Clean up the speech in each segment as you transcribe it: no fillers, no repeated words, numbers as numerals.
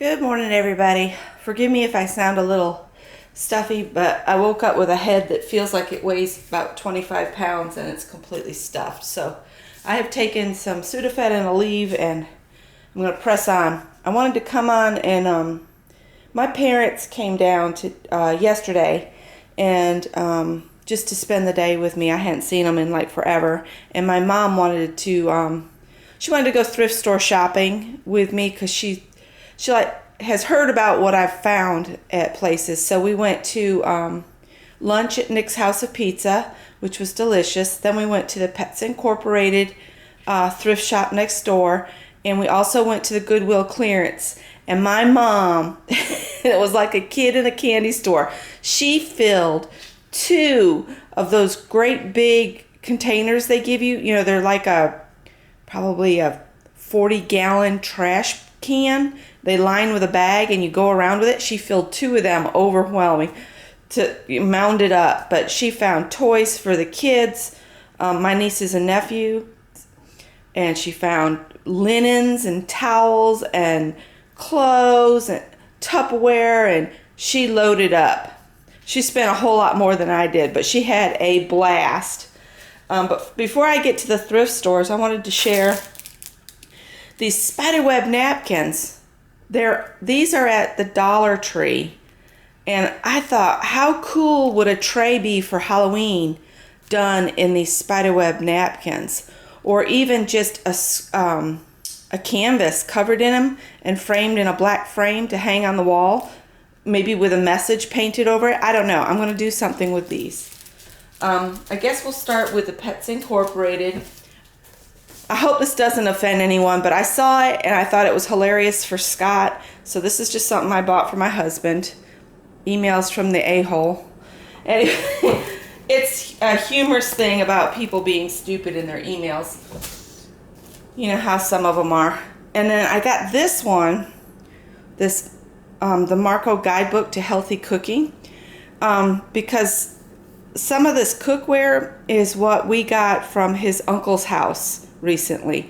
Good morning, everybody. Forgive me if I sound a little stuffy, but I woke up with a head that feels like it weighs about 25 pounds and it's completely stuffed. So I have taken some Sudafed and Aleve and I'm going to press on. I wanted to come on and my parents came down to yesterday and just to spend the day with me. I hadn't seen them in like forever, and my mom wanted to she wanted to go thrift store shopping with me because she like has heard about what I've found at places. So we went to lunch at Nick's House of Pizza, which was delicious. Then we went to the Pets Incorporated thrift shop next door, and we also went to the Goodwill clearance. And my mom, it was like a kid in a candy store. She filled 2 of those great big containers they give you. You know, they're like probably a 40-gallon trash can. They line with a bag and you go around with it. She filled 2 of them, overwhelming, to mound it up. But she found toys for the kids, my nieces and nephew, and she found linens and towels and clothes and Tupperware, and she loaded up. She spent a whole lot more than I did, but she had a blast. But before I get to the thrift stores, I wanted to share these spiderweb napkins. These are at the Dollar Tree, and I thought, how cool would a tray be for Halloween done in these spiderweb napkins, or even just a canvas covered in them and framed in a black frame to hang on the wall, maybe with a message painted over it. I don't know. I'm going to do something with these. I guess we'll start with the Pets Incorporated. I hope this doesn't offend anyone, but I saw it and I thought it was hilarious for Scott. So this is just something I bought for my husband. Emails from the a-hole. Anyway, it's a humorous thing about people being stupid in their emails. You know how some of them are. And then I got this one, the Marco Guidebook to Healthy Cooking, because some of this cookware is what we got from his uncle's house recently.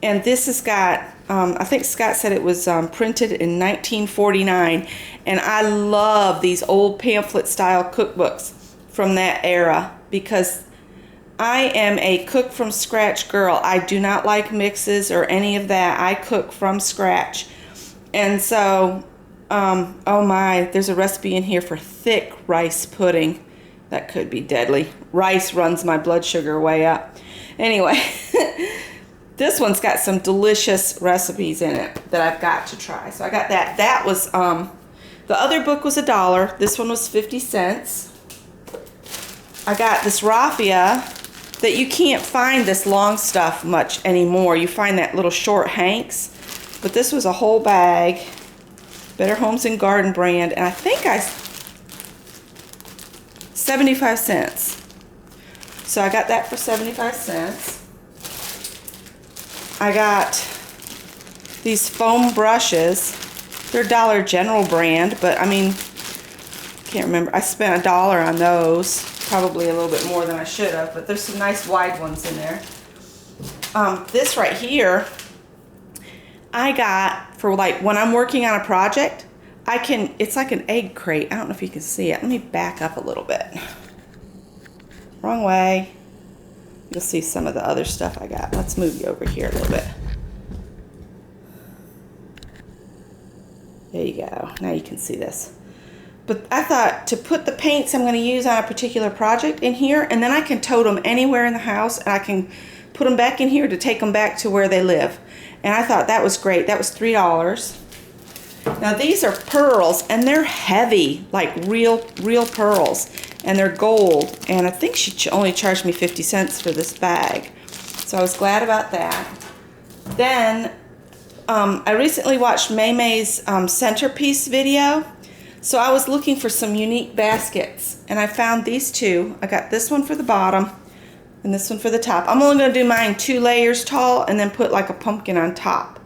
And this has got, I think Scott said it was printed in 1949. And I love these old pamphlet style cookbooks from that era because I am a cook from scratch girl. I do not like mixes or any of that. I cook from scratch. And so, oh my, there's a recipe in here for thick rice pudding. That could be deadly. Rice runs my blood sugar way up. Anyway, this one's got some delicious recipes in it that I've got to try. So I got that. That was, the other book was $1. This one was 50 cents. I got this raffia that you can't find this long stuff much anymore. You find that little short hanks. But this was a whole bag. Better Homes and Garden brand. And I think 75 cents. So I got that for 75 cents. I got these foam brushes. They're Dollar General brand, but I mean, can't remember. I spent $1 on those. Probably a little bit more than I should have, but there's some nice wide ones in there. This right here, I got for like when I'm working on a project, it's like an egg crate. I don't know if you can see it. Let me back up a little bit. Wrong way. You'll see some of the other stuff I got. Let's move you over here a little bit. There you go. Now you can see this. But I thought to put the paints I'm going to use on a particular project in here, and then I can tote them anywhere in the house, and I can put them back in here to take them back to where they live. And I thought that was great. That was $3. Now these are pearls, and they're heavy, like real pearls, and they're gold. And I think she only charged me 50 cents for this bag. So I was glad about that. Then I recently watched May's centerpiece video. So I was looking for some unique baskets, and I found these 2. I got this one for the bottom and this one for the top. I'm only going to do mine 2 layers tall and then put like a pumpkin on top.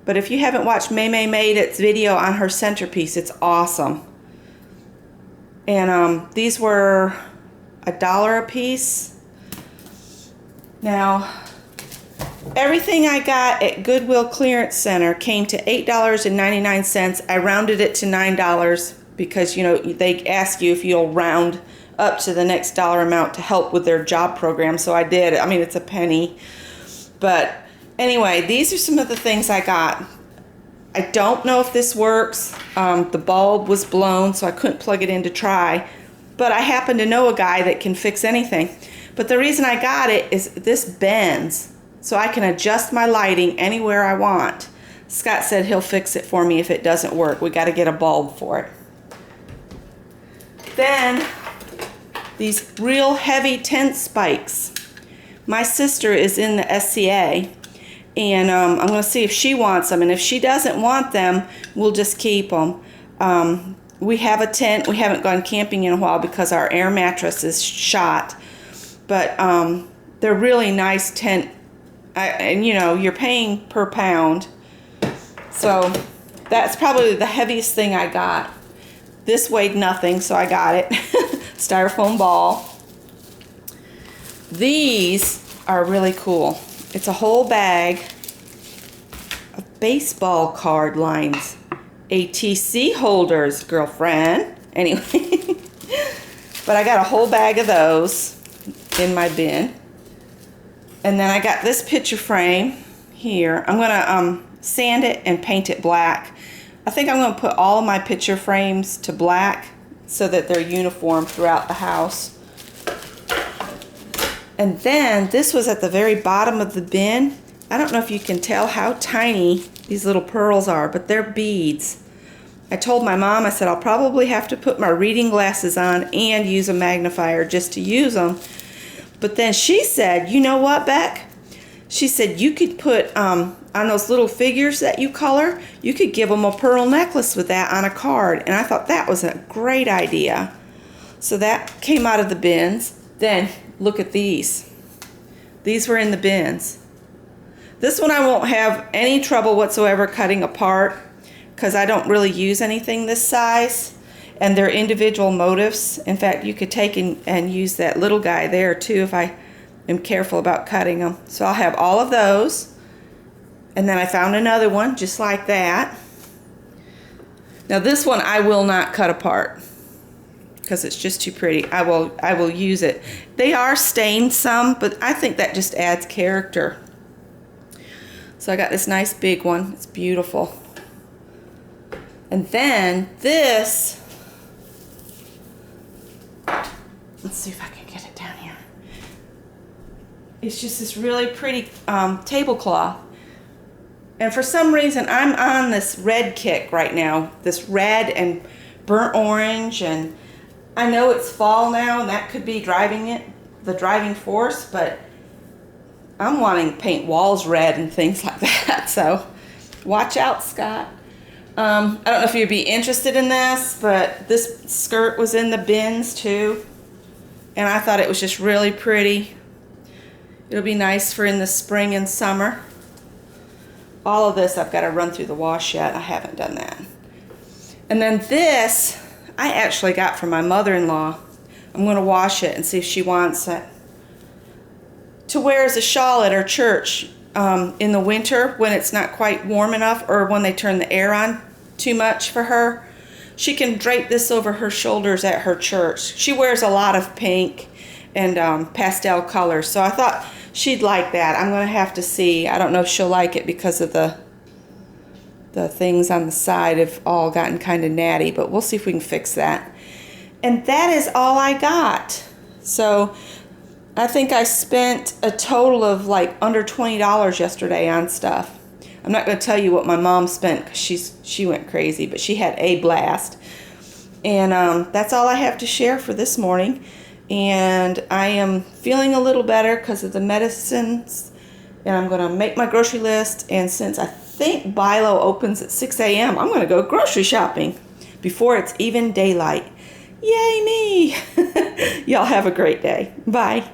But if you haven't watched May made its video on her centerpiece, it's awesome. And these were $1 a piece. Now, everything I got at Goodwill Clearance Center came to $8.99. I rounded it to $9 because, you know, they ask you if you'll round up to the next dollar amount to help with their job program. So I did. I mean, it's a penny. But anyway, these are some of the things I got. I don't know if this works. The bulb was blown, so I couldn't plug it in to try. But I happen to know a guy that can fix anything. But the reason I got it is this bends, so I can adjust my lighting anywhere I want. Scott said he'll fix it for me if it doesn't work. We got to get a bulb for it. Then, these real heavy tent spikes. My sister is in the SCA, and I'm going to see if she wants them. And if she doesn't want them, we'll just keep them. We have a tent. We haven't gone camping in a while because our air mattress is shot. But they're really nice tent. And, you know, you're paying per pound. So that's probably the heaviest thing I got. This weighed nothing, so I got it. Styrofoam ball. These are really cool. It's a whole bag of baseball card lines. ATC holders, girlfriend. Anyway. But I got a whole bag of those in my bin. And then I got this picture frame here. I'm going to sand it and paint it black. I think I'm going to put all of my picture frames to black so that they're uniform throughout the house. And then this was at the very bottom of the bin. I don't know if you can tell how tiny these little pearls are, but they're beads. I told my mom, I said, I'll probably have to put my reading glasses on and use a magnifier just to use them. But then she said, you know what, Beck? She said you could put on those little figures that you color, you could give them a pearl necklace with that on a card. And I thought that was a great idea. So that came out of the bins. Then look at these. These were in the bins. This one I won't have any trouble whatsoever cutting apart because I don't really use anything this size. And they're individual motifs. In fact, you could take and use that little guy there too if I am careful about cutting them. So I'll have all of those. And then I found another one just like that. Now this one I will not cut apart because it's just too pretty. I will use it. They are stained some, but I think that just adds character. So I got this nice big one. It's beautiful. And then this, let's see if I can get it down here. It's just this really pretty tablecloth. And for some reason, I'm on this red kick right now. This red and burnt orange. And I know it's fall now, and that could be the driving force. But I'm wanting to paint walls red and things like that. So watch out, Scott. I don't know if you'd be interested in this, but this skirt was in the bins too. And I thought it was just really pretty. It'll be nice for in the spring and summer. All of this I've got to run through the wash yet. I haven't done that. And then this I actually got from my mother-in-law. I'm going to wash it and see if she wants it to wear as a shawl at her church in the winter when it's not quite warm enough or when they turn the air on too much for her. She can drape this over her shoulders at her church. She wears a lot of pink and pastel colors, so I thought she'd like that. I'm going to have to see. I don't know if she'll like it because of the things on the side have all gotten kind of natty, but we'll see if we can fix that. And that is all I got. So I think I spent a total of like under $20 yesterday on stuff. I'm not going to tell you what my mom spent because she went crazy, but she had a blast. And that's all I have to share for this morning. And I am feeling a little better because of the medicines. And I'm going to make my grocery list. And since I think Bilo opens at 6 a.m., I'm going to go grocery shopping before it's even daylight. Yay me! Y'all have a great day. Bye.